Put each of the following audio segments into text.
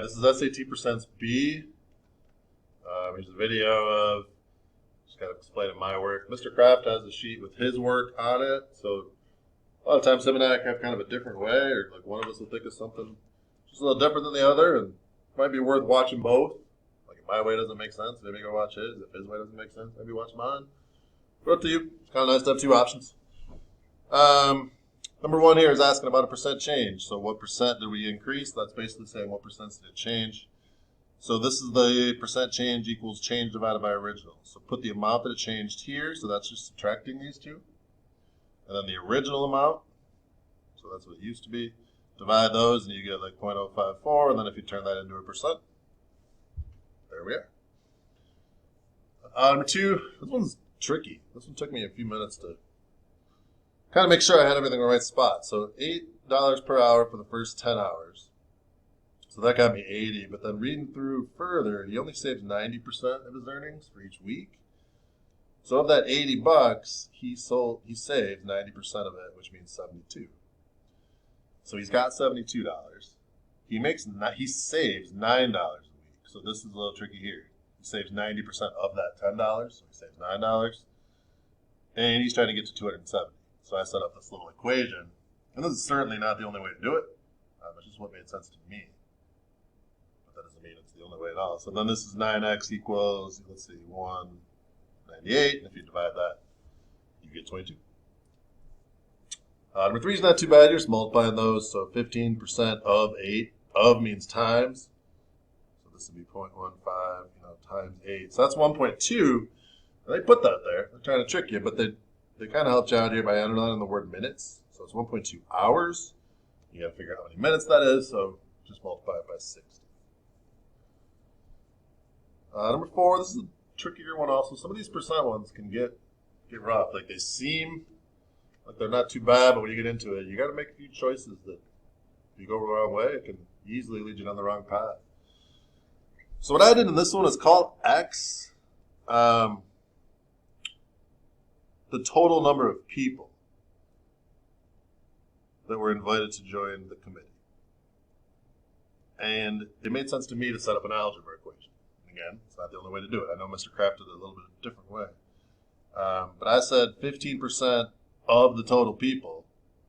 this is SAT Percents B. Here's a video of just kind of explaining my work. Mr. Kraft has a sheet with his work on it, so a lot of times him and I have kind of a different way, or like one of us will think of something just a little different than the other, and it might be worth watching both. Like if my way doesn't make sense, maybe go watch his. If his way doesn't make sense, maybe watch mine. But up to you. It's kind of nice to have two options. Number one here is asking about a percent change. So what percent did we increase? That's basically saying what percent did it change. So this is the percent change equals change divided by original. So put the amount that it changed here. So that's just subtracting these two. And then the original amount. So that's what it used to be. Divide those and you get like 0.054. And then if you turn that into a percent, there we are. Number two, this one's tricky. This one took me a few minutes to kind of make sure I had everything in the right spot. So $8 per hour for the first 10 hours. So that got me 80. But then reading through further, he only saves 90% of his earnings for each week. So of that $80, he saved 90% of it, which means 72. So he's got $72. He saves $9 a week. So this is a little tricky here. He saves 90% of that $10, so he saves $9. And he's trying to get to 270. So I set up this little equation. And this is certainly not the only way to do it. It's just what made sense to me. But that doesn't mean it's the only way at all. So then this is 9x equals, let's see, 198. And if you divide that, you get 22. Number three is not too bad. You're just multiplying those. So 15% of 8. Of means times. So this would be 0.15, times 8. So that's 1.2. They put that there. They're trying to trick you, but they kind of helped you out here by underlining the word minutes. So it's 1.2 hours. You got to figure out how many minutes that is. So just multiply it by 60. Number four, this is a trickier one also. Some of these percent ones can get rough. Like they seem like they're not too bad, but when you get into it, you got to make a few choices that if you go the wrong way, it can easily lead you down the wrong path. So what I did in this one is call X the total number of people that were invited to join the committee. And it made sense to me to set up an algebra equation. Again, it's not the only way to do it. I know Mr. Kraft did it a little bit different way. But I said 15% of the total people,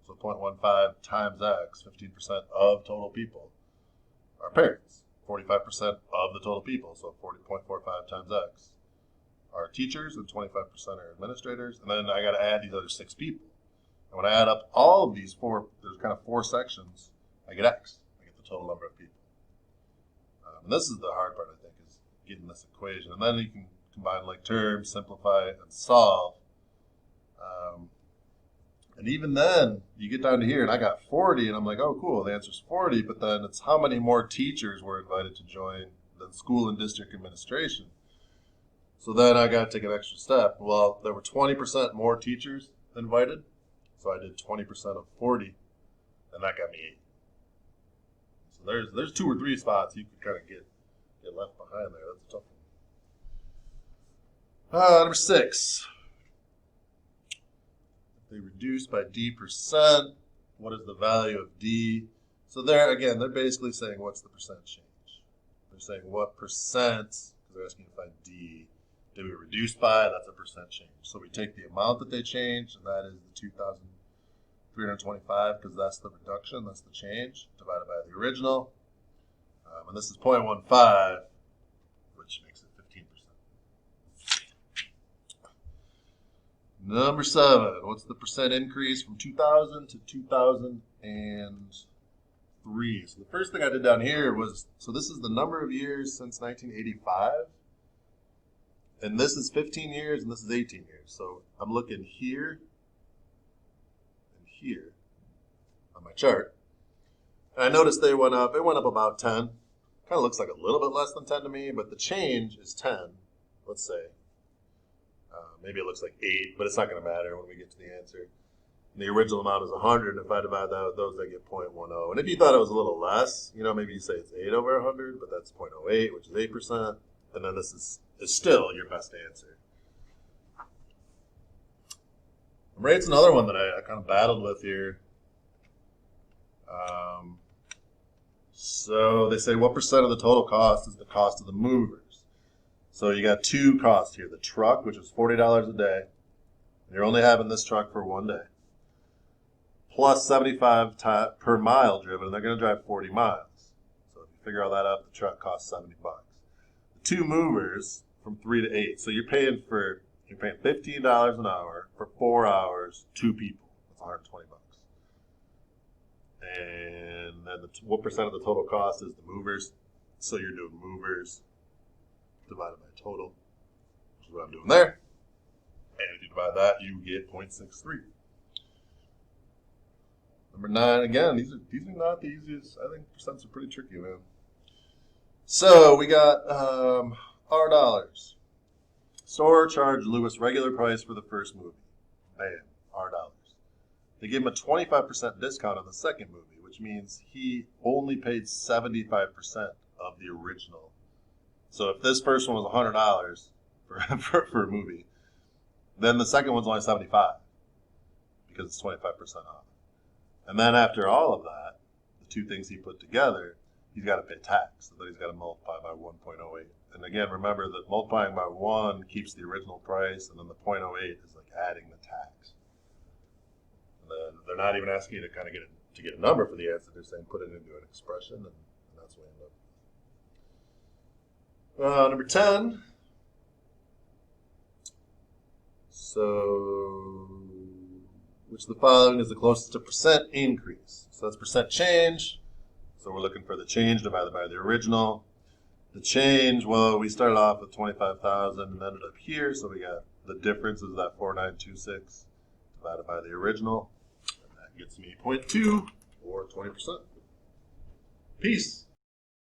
so 0.15 times X, 15% of total people are parents. 45% of the total people, so 40.45 times X, are teachers, and 25% are administrators. And then I got to add these other 6 people. And when I add up all of these there's kind of 4 sections, I get X. I get the total number of people. And this is the hard part, I think, is getting this equation. And then you can combine like terms, simplify, and solve. And even then, you get down to here, and I got 40, and I'm like, oh, cool, the answer's 40, but then it's how many more teachers were invited to join the school and district administration. So then I got to take an extra step. Well, there were 20% more teachers invited, so I did 20% of 40, and that got me 80. So there's 2 or 3 spots you could kind of get left behind there. That's a tough one. Number 6. They reduce by D%. What is the value of D? So there, again, they're basically saying what's the percent change. They're saying what percent, because they're asking to find D, did we reduce by? That's a percent change. So we take the amount that they changed, and that is the 2,325, because that's the reduction, that's the change, divided by the original. And this is 0.15, which makes it 15%. Number 7, what's the percent increase from 2000 to 2003? So the first thing I did down here was, so this is the number of years since 1985. And this is 15 years, and this is 18 years. So I'm looking here and here on my chart. And I noticed they went up. It went up about 10. Kind of looks like a little bit less than 10 to me, but the change is 10, let's say. Maybe it looks like 8, but it's not going to matter when we get to the answer. And the original amount is 100, and if I divide those, I get 0.10. And if you thought it was a little less, maybe you say it's 8 over 100, but that's 0.08, which is 8%. And then this is still your best answer. Rate's another one that I kind of battled with here. So they say, what percent of the total cost is the cost of the movers? So you got two costs here. The truck, which is $40 a day. You're only having this truck for one day. Plus 75 per mile driven, and they're going to drive 40 miles. So if you figure all that out, the truck costs $70. The two movers from 3 to 8. So you're paying $15 an hour for 4 hours, 2 people. That's $120. And then what percent of the total cost is the movers? So you're doing movers divided by total, which is what I'm doing there. And if you divide that, you get 0.63. Number 9, again, these are not the easiest. I think percents are pretty tricky, man. So we got R dollars. Store charged Lewis regular price for the first movie. Bam, R dollars. They gave him a 25% discount on the second movie, which means he only paid 75% of the original. So if this first one was $100 for a movie, then the second one's only $75 because it's 25% off. And then after all of that, the two things he put together, he's got to pay tax. So then he's got to multiply by 1.08. And again, remember that multiplying by 1 keeps the original price, and then the 0.08 is like adding the tax. And then they're not even asking you to kind of get a number for the answer. They're saying put it into an expression, and that's what we end up. Number 10. So, which of the following is the closest to percent increase? So that's percent change. So we're looking for the change divided by the original. The change, well, we started off with 25,000 and ended up here. So we got the difference is that 4926 divided by the original. And that gets me 0.2 or 20%. Peace.